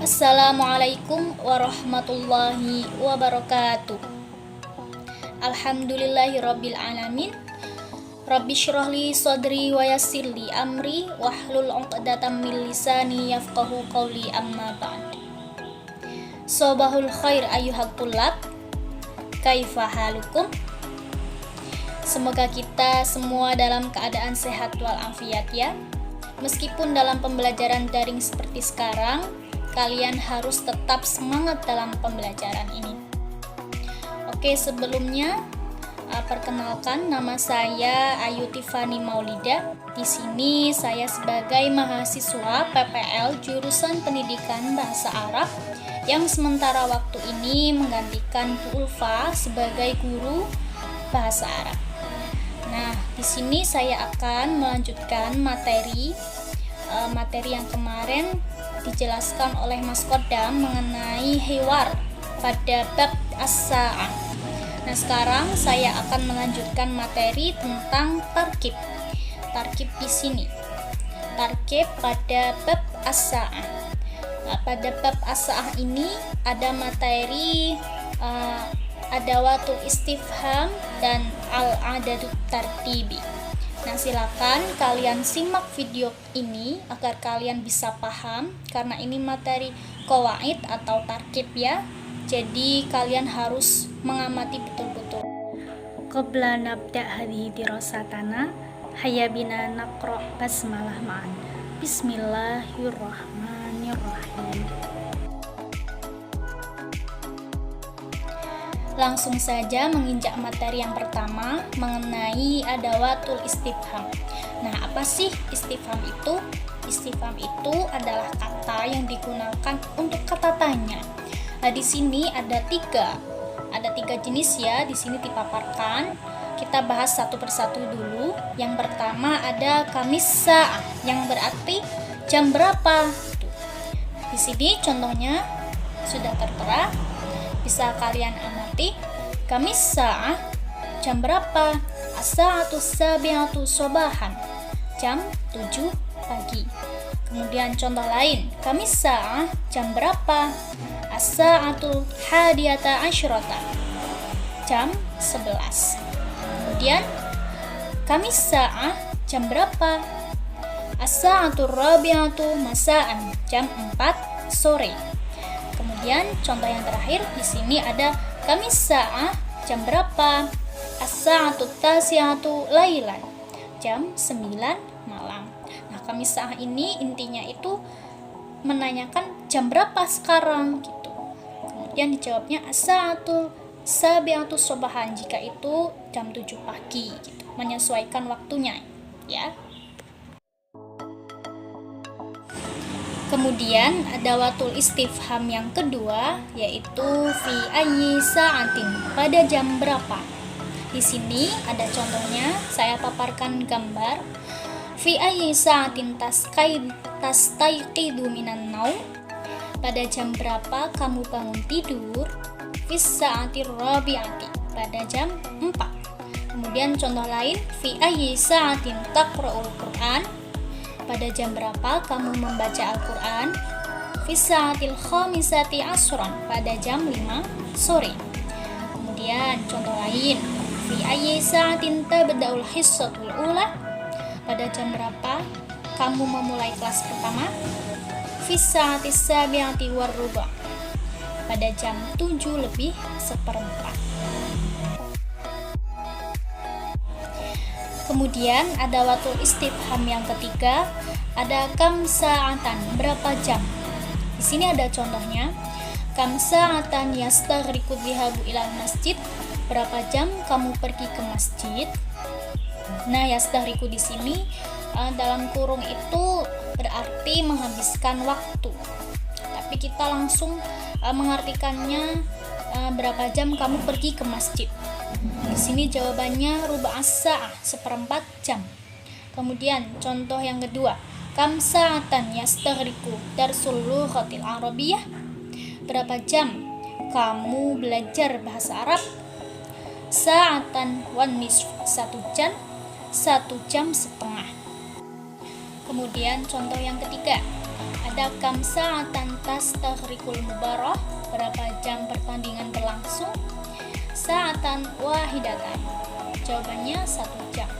Assalamualaikum warahmatullahi wabarakatuh. Alhamdulillahirabbil alamin. Rabbi syrahli sadri wa yassirli amri wahlul 'uqdatam min lisani yafqahu qawli, amma ba'd. Sobahul khair ayyuhat tullab. Kaifa halukum? Semoga kita semua dalam keadaan sehat walafiat ya. Meskipun dalam pembelajaran daring seperti sekarang, kalian harus tetap semangat dalam pembelajaran ini. Oke, sebelumnya perkenalkan, nama saya Ayu Tiffany Maulida. Di sini saya sebagai mahasiswa PPL jurusan Pendidikan Bahasa Arab yang sementara waktu ini menggantikan Bu Ulfa sebagai guru bahasa Arab. Nah, di sini saya akan melanjutkan materi yang kemarin dijelaskan oleh Mas Kodam mengenai hiwar pada bab as-sa'ah. Nah, sekarang saya akan melanjutkan materi tentang tarkib. Tarkib di sini. Tarkib pada bab as-sa'ah. Nah, pada bab as-sa'ah ini ada materi adawatul istifham dan al-adadut tartibi. Nah, silakan kalian simak video ini agar kalian bisa paham, karena ini materi qawaid atau tarkib ya. Jadi kalian harus mengamati betul-betul. Qabla nabda hadhihi dirasatana, hayya bina naqra basmalah ma'an. Bismillahirrahmanirrahim. Langsung saja menginjak materi yang pertama mengenai adawatul istifham. Nah, apa sih istifham itu? Istifham itu adalah kata yang digunakan untuk kata tanya. Nah, di sini ada tiga jenis ya. Di sini dipaparkan. Kita bahas satu persatu dulu. Yang pertama ada kamis sa'ah, yang berarti jam berapa. Di sini contohnya sudah tertera. Bisa kalian amati. Kamis sa'ah, jam berapa? As-sa'atu sabi'atu sobahan, jam 7 pagi. Kemudian contoh lain. Kamis sa'ah, jam berapa? As-sa'atu hadiyata asyrata, jam 11. Kemudian Kamis sa'ah, jam berapa? As-sa'atu rabi'atu masa'an, jam 4 sore. Kemudian contoh yang terakhir di sini ada Kamis sa'ah, jam berapa? As-sa'atu tasi'atu lailan, jam 9 malam. Nah, Kamis sa'ah ini intinya itu menanyakan jam berapa sekarang gitu. Kemudian dijawabnya as-sa'atu sabi'atu sobahan jika itu jam 7 pagi gitu. Menyesuaikan waktunya ya. Kemudian adawatul istifham yang kedua yaitu fi ayyi sa'atin, pada jam berapa. Di sini ada contohnya, saya paparkan gambar. Fi ayyi sa'atin tastayqidu minan naum, pada jam berapa kamu bangun tidur. Fis sa'atir rabi'ati, pada jam 4. Kemudian contoh lain, fi ayyi sa'atin taqra'ul Qur'an, pada jam berapa kamu membaca Al-Quran. Fisa'atil khamisati asran, pada jam 5 sore. Kemudian contoh lain, fi ayyi sa'atin tabda'ul hissatul ula, pada jam berapa kamu memulai kelas pertama. Fisa'atis sabi'ati warruba, pada jam 7:07. Kemudian ada adawatul istifham yang ketiga, ada kam sa'atan, berapa jam. Di sini ada contohnya. Kam sa'atan yastaghriqu dhihabu ilal masjid, berapa jam kamu pergi ke masjid. Nah, yastaghriqu di sini dalam kurung itu berarti menghabiskan waktu. Tapi kita langsung mengartikannya berapa jam kamu pergi ke masjid. Di sini jawabannya ruba as-sa'ah, seperempat jam. Kemudian contoh yang kedua, kam sa'atan yastaghriqu darsul lughatil arabiyyah, berapa jam kamu belajar bahasa Arab. Sa'atan wan nisf, 1 jam, 1 jam setengah. Kemudian contoh yang ketiga, Ada kam sa'atan tastaghrikul mubarah, berapa jam pertandingan berlangsung? Sa'atan wahidatan, jawabannya 1 jam.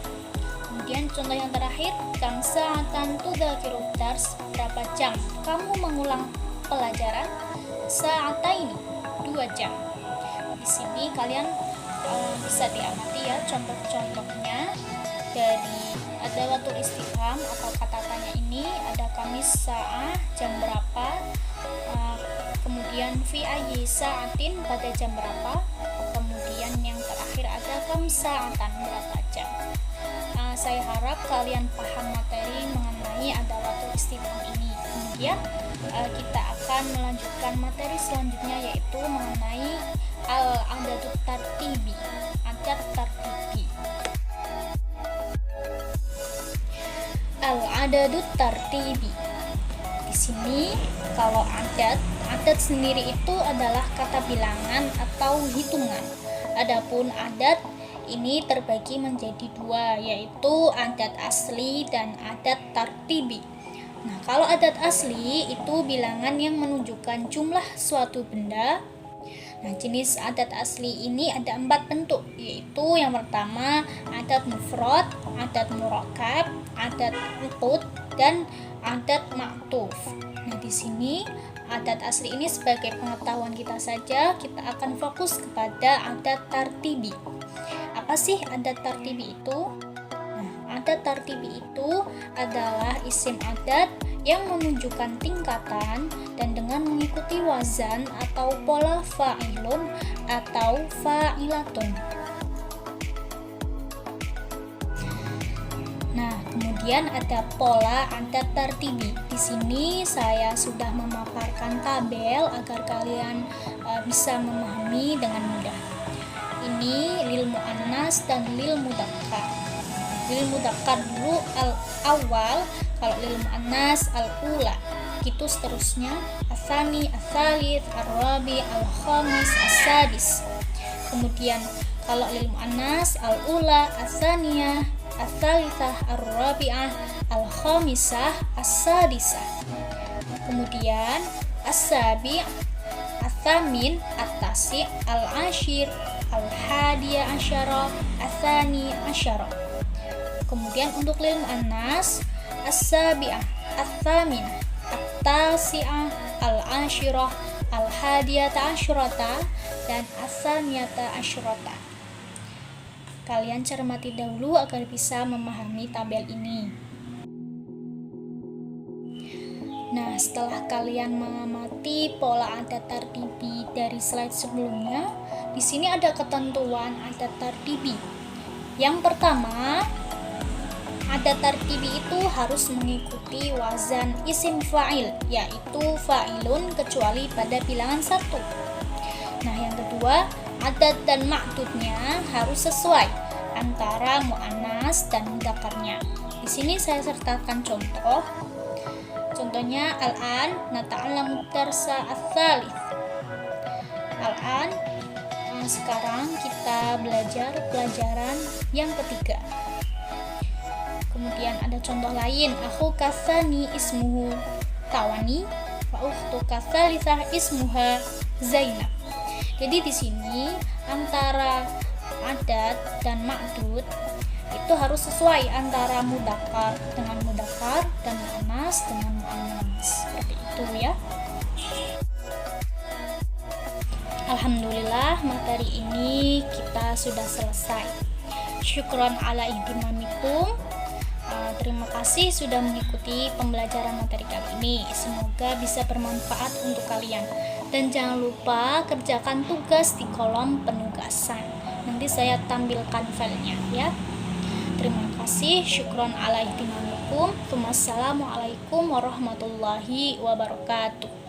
Kemudian contoh yang terakhir, kam sa'atan tudzakirud dars, berapa jam kamu mengulang pelajaran? Sa'ataini, 2 jam. Di sini kalian bisa diamati ya contoh-contohnya dari adawatul istifham atau kata tanya ini. Ada kamis sa'ah, jam berapa, kemudian fi ayyi sa'atin, pada jam berapa, kemudian yang terakhir ada kam sa'atan, berapa jam. Saya harap kalian paham materi mengenai adawatul istifham ini. Kemudian kita akan melanjutkan materi selanjutnya, yaitu mengenai al-adadut tartibi, adat tartibi. Al-adadut tartibi. Di sini kalau adat sendiri itu adalah kata bilangan atau hitungan. Adapun adat ini terbagi menjadi 2, yaitu adat asli dan adat tartibi. Nah, kalau adat asli itu bilangan yang menunjukkan jumlah suatu benda. Nah, jenis adat asli ini ada 4 bentuk, yaitu yang pertama adat mufrad, adat murakkab, adat uqud, dan adat ma'tuf. Nah, di sini adat asli ini sebagai pengetahuan kita saja, kita akan fokus kepada adat tartibi. Apa sih adat tartibi itu? Nah, adat tartibi itu adalah isim adat yang menunjukkan tingkatan dan dengan mengikuti wazan atau pola fa'ilun atau fa'ilatun. Nah, kemudian ada pola adat tartibi. Di sini saya sudah memaparkan tabel agar kalian bisa memahami dengan mudah. Ini lil muannas dan lil mudzakkar. Lil mudzakkar dulu al-awwal, kalau lil muannas al-ula. Gitu seterusnya, asani, asalits, ar-rabi, al-khamis, as-sadis. Kemudian kalau lil muannas al-ula, asaniyah, as-salisah, ar-rabi'ah, al-khamisah, as-sadisah. Kemudian as-sabi', as-samin, at-tasi', al-ashir, al-hadiya asyara, athani asyara. Kemudian untuk lil muannas as-sabi'ah, ats-tsaminah, at-tasi'ah, al-ashirah, al-hadiyata asyrata, dan as-saniyata asyrata. Kalian cermati dahulu agar bisa memahami tabel ini. Nah, setelah kalian mengamati pola adat tartibi dari slide sebelumnya, di sini ada ketentuan adat tartibi. Yang pertama, adat tartibi itu harus mengikuti wazan isim fa'il, yaitu fa'ilun kecuali pada bilangan 1. Nah, yang kedua, adat dan ma'dudnya harus sesuai antara mu'annas dan mudzakarnya. Di sini saya sertakan contoh. Contohnya al-an nata'allamu darsa ats-tsalits. Al-an, sekarang kita belajar pelajaran yang ketiga. Kemudian ada contoh lain, akhu kasani ismuhu Tawani wa ukhtu katsalisah ismuha Zainab. Jadi di sini antara adat dan ma'dud itu harus sesuai antara mudzakkar dengan mudzakkar dan muannas dengan muannas. Seperti itu ya. Alhamdulillah, materi ini kita sudah selesai. Syukron ala ihtimamikum. Terima kasih sudah mengikuti pembelajaran materi kali ini. Semoga bisa bermanfaat untuk kalian. Dan jangan lupa kerjakan tugas di kolom penugasan. Nanti saya tampilkan filenya ya. Terima kasih. Syukron ala ihtimamikum. Wassalamualaikum warahmatullahi wabarakatuh.